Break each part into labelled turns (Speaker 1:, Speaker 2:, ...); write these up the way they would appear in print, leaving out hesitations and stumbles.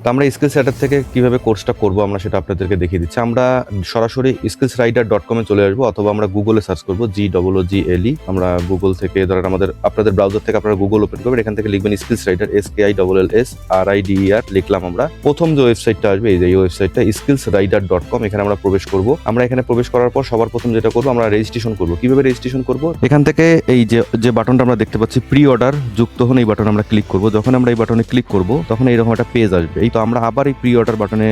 Speaker 1: তো আমরা skills rider থেকে কিভাবে কোর্সটা করবো আমরা সেটা আপনাদেরকে দেখিয়ে দিচ্ছি। আমরা সরাসরি skillsrider.com এ চলে আসবো, অথবা আমরা গুগলে সার্চ করবো GOOGLE। আমরা গুগল থেকে ধরেন আপনাদের ব্রাউজার থেকে আপনারা গুগল ওপেন করবেন, এখান থেকে লিখবেন স্কিলস রাইডার, SKILLSRIDER লিখলাম। আমরা প্রথম যে ওয়েবসাইটটা আসবে এই যে এই ওয়েবসাইটটা skillsrider.com, এখানে আমরা প্রবেশ করবো। আমরা এখানে প্রবেশ করার পর সবার প্রথম যেটা করবো আমরা রেজিস্ট্রেশন করবো। কিভাবে রেজিস্ট্রেশন করবো, এখান থেকে এই যে বাটনটা আমরা দেখতে পাচ্ছি প্রি অর্ডার যুক্ত হন, এই বাটনে আমরা ক্লিক করবো। যখন আমরা এই বাটনে ক্লিক করবো তখন এইরকম একটা পেজ আসবে। এই তো আমরা আবার এই প্রি অর্ডার বাটনে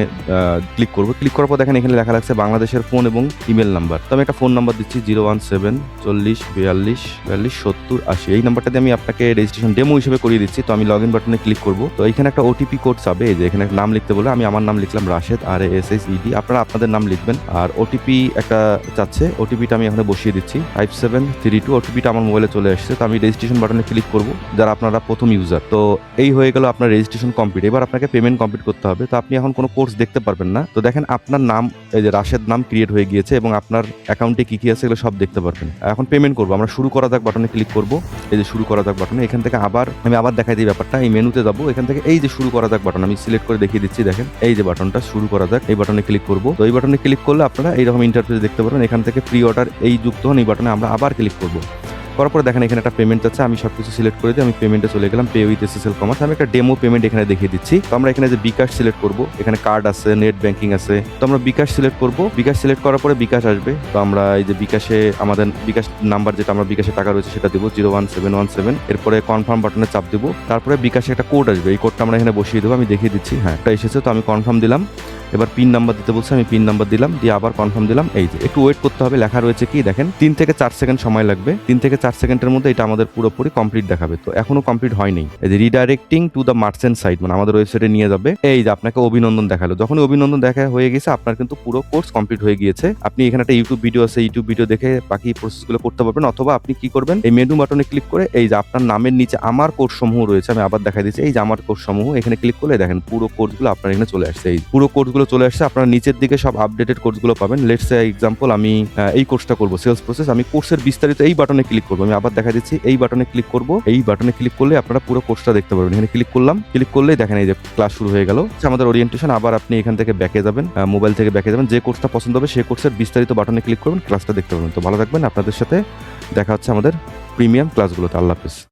Speaker 1: ক্লিক করবো। ক্লিক করার পর দেখেন এখানে লেখা লাগছে বাংলাদেশের ফোন এবং ইমেল নাম্বার। তো আমি একটা ফোন নাম্বার দিচ্ছি 017 40 42 42 70 80। এই নাম্বারটা দিয়ে আমি আপনাকে রেজিস্ট্রেশন ডেমো হিসেবে করিয়ে দিচ্ছি। তো আমি লগ ইন বাটনে ক্লিক করবো। তো এখানে একটা ওটিপি কোড চাবে, এই যে এখানে নাম লিখতে বলে আমি আমার নাম লিখলাম রাশেদ, RASSED। আপনারা আপনাদের নাম লিখবেন। আর ওটিপি একটা চাচ্ছে, ওটিপিটা আমি এখানে বসিয়ে দিচ্ছি 5732। ওটিপিটা আমার মোবাইলে চলে আসছে। তো আমি রেজিস্ট্রেশন বাটনে ক্লিক করবো, যারা আপনারা প্রথম ইউজার। তো এই হয়ে গেল আপনার রেজিস্ট্রেশন কমপ্লিট। এবার আপনাকে পেমেন্ট কমপ্লিট করতে হবে। তো আপনি এখন কোনো কোর্স দেখতে পারবেন না। তো দেখেন আপনার নাম এই যে রাশেদ নাম ক্রিয়েট হয়ে গিয়েছে এবং আপনার অ্যাকাউন্টে কি কি আছে এগুলো সব দেখতে পারবেন। এখন পেমেন্ট করবো। আমরা শুরু করা যাক বাটনে ক্লিক করবো। এই যে শুরু করা যাক বাটনে, এখান থেকে আমি আবার দেখাই দিই ব্যাপারটা। এই মেনুতে যাবো, এখান থেকে এই যে শুরু করা যাক বাটন আমি সিলেক্ট করে দেখিয়ে দিচ্ছি। দেখেন এই যে বাটনটা শুরু করা যাক, এই বাটনে ক্লিক করবো। তো এই বাটনে ক্লিক করলে আপনারা এইরকম ইন্টারফেস দেখতে পারবেন। এখান থেকে প্রি অর্ডার এই যুক্ত হন, এই বাটনে আমরা আবার ক্লিক করবো। করার পরে দেখেন এখানে একটা পেমেন্ট আছে, আমি সবকিছু সিলেক্ট করে দিই। আমি পেমেন্টে চলে গেলাম, পে উইথ SSL কমার্স। আমি একটা ডেমো পেমেন্ট এখানে দেখিয়ে দিচ্ছি। তো আমরা এখানে যে বিকাশ সিলেক্ট করবো, এখানে কার্ড আছে, নেট ব্যাংকিং আছে। তো আমরা বিকাশ সিলেক্ট করবো। বিকাশ সিলেক্ট করার পরে বিকাশ আসবে। তো আমরা এই যে বিকাশে আমাদের বিকাশ নাম্বার যেটা আমরা বিকাশে টাকা রয়েছে সেটা দেবো 01717। এরপরে কনফার্ম বাটনে চাপ দেবো। তারপরে বিকাশে একটা কোড আসবে, এই কোডটা আমরা এখানে বসিয়ে দেবো। আমি দেখিয়ে দিচ্ছি, হ্যাঁ একটা এসেছে। তো আমি কনফার্ম দিলাম। এবার পিন নাম্বার দিতে বলছে, আমি পিন নাম্বার দিলাম, দিয়ে আবার কনফার্ম দিলাম। এই যে একটু ওয়েট করতে হবে, লেখা রয়েছে কি দেখেন 3 থেকে 4 সেকেন্ড সময় লাগবে। 3 থেকে 4 সেকেন্ডের মধ্যে এটা আমাদের পুরোপুরি কমপ্লিট দেখাবে। তো এখনো কমপ্লিট হয়নি। এই যে redirecting to the merchant site, মানে আমাদের ওয়েবসাইটে নিয়ে যাবে। এই যে আপনাকে অভিনন্দন দেখালো। যখন অভিনন্দন দেখা হয়ে গেছে আপনার কিন্তু পুরো কোর্স কমপ্লিট হয়ে গিয়েছে। আপনি এখানে একটা ইউটিউব ভিডিও আছে, ইউটিউব ভিডিও দেখে বাকি প্রসেসগুলো করতে পারবেন। অথবা আপনি কি করবেন, এই মেনু বাটনে ক্লিক করে এই যে আপনার নামের নিচে আমার কোর্স সমূহ রয়েছে, আমি আবার দেখাই দিচ্ছি। এই যে আমার কোর্স সমূহ, এখানে ক্লিক করলে দেখেন পুরো কোর্সগুলো আপনার এখানে চলে আসছে। এই পুরো কোর্সগুলো চলে আসছে। আপনার নিচের দিকে সব আপডেটেড কোর্সগুলো পাবেন। লেটস সে এক্সাম্পল আমি এই কোর্সটা করবো, সেলস প্রসেস। আমি কোর্সের বিস্তারিত এই বাটনে ক্লিক করবো। আমি আবার দেখা দিচ্ছি, এই বাটনে ক্লিক করবো। এই বাটনে ক্লিক করলে আপনারা পুরো কোর্সটা দেখতে পারবেন। এখানে ক্লিক করলাম, ক্লিক করলেই দেখেন এই যে ক্লাস শুরু হয়ে গেল। আমাদের ওরিয়েন্টেশন। আবার আপনি এখান থেকে ব্যাকে যাবেন, মোবাইল থেকে ব্যাকে যাবেন। যে কোর্সটা পছন্দ হবে সেই কোর্সের বিস্তারিত বাটনে ক্লিক করবেন, ক্লাসটা দেখতে পারবেন। তো ভালো থাকবেন, আপনাদের সাথে দেখা হচ্ছে আমাদের প্রিমিয়াম ক্লাসগুলোতে। আল্লাহ হাফেজ।